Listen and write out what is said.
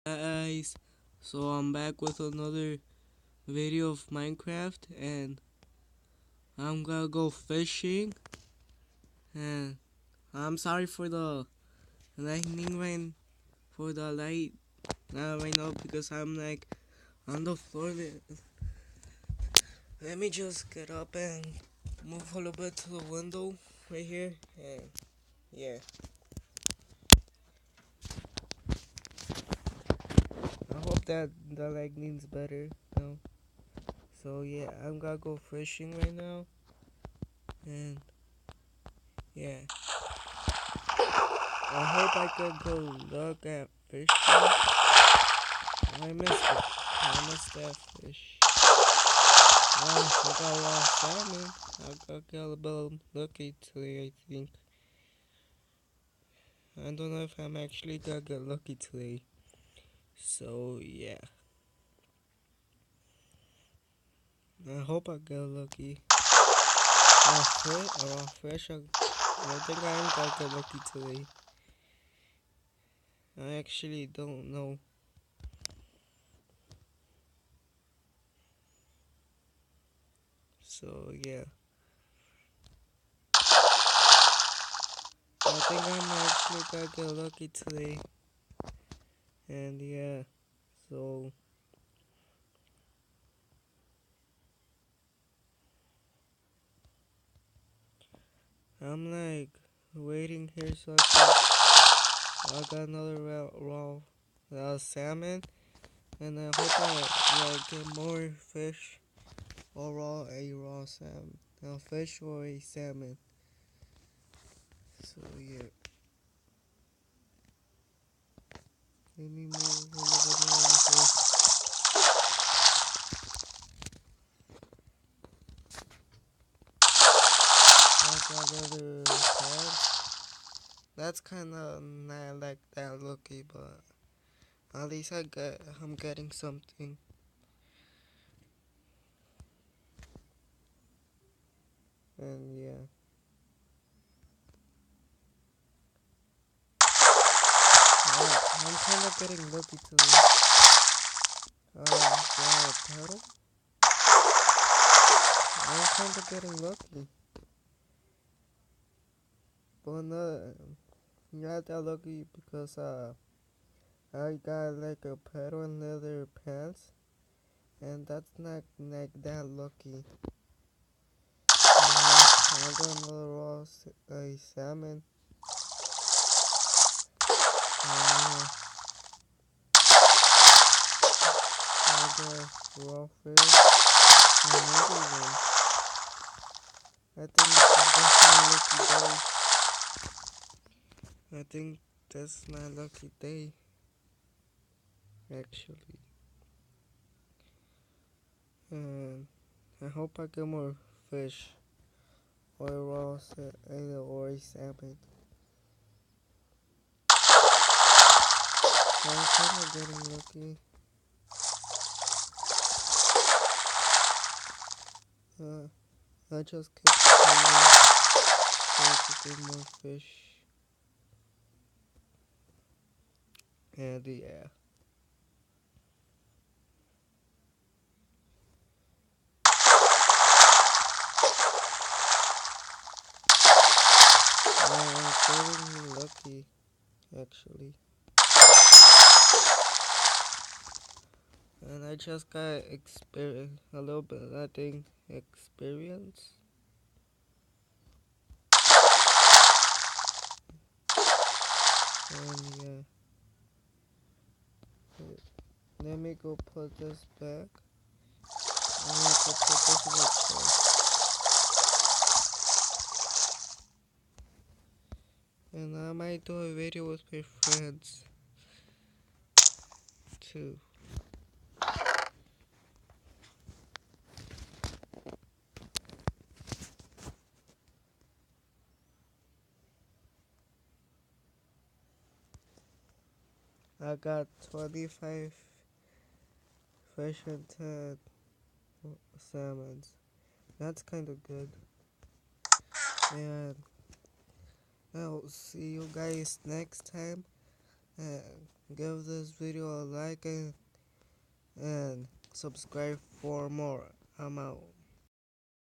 Guys, so I'm back with another video of Minecraft, and I'm gonna go fishing. And I'm sorry for the lightning rain, for the light right now, because I'm like on the floor. Let me just get up and move a little bit to the window right here, and yeah, I hope that the lightning's better now. So yeah, I'm gonna go fishing right now, and yeah. I hope I could go look at fish. I missed it. I missed that fish. I got a lot of salmon. I got a little lucky today, I think. I don't know if I'm actually gonna get lucky today. So, yeah. I hope I get lucky. A raw fish. I think I am gonna get lucky today. I actually don't know. So, yeah. I think I'm actually gonna get lucky today. And yeah, so I'm like waiting here so I got another raw salmon, and I hope I like get more fish or a raw salmon, a fish or a salmon. So yeah, let me move a little bit more fish. I got other crabs. That's kind of not like that lucky, but at least I'm getting something. And yeah. I'm kind of getting lucky today. Paddle? I'm kind of getting lucky. But not that lucky because I got like a paddle and leather pants. And that's not like that lucky. I got another a salmon. I got raw fish. Another one. I think that's my lucky day. I think that's my lucky day. Actually. And I hope I get more fish. Or or a salmon. I'm kind of getting lucky. I just kept trying to get more fish. And yeah. I'm getting lucky, actually. And I just got a little bit, I think, experience. And yeah. Let me go put this back. I need to put this in the chest. And I might do a video with my friends too. I got 25 fish and 10 salmons. That's kind of good. And I'll see you guys next time. and give this video a like and subscribe for more. I'm out.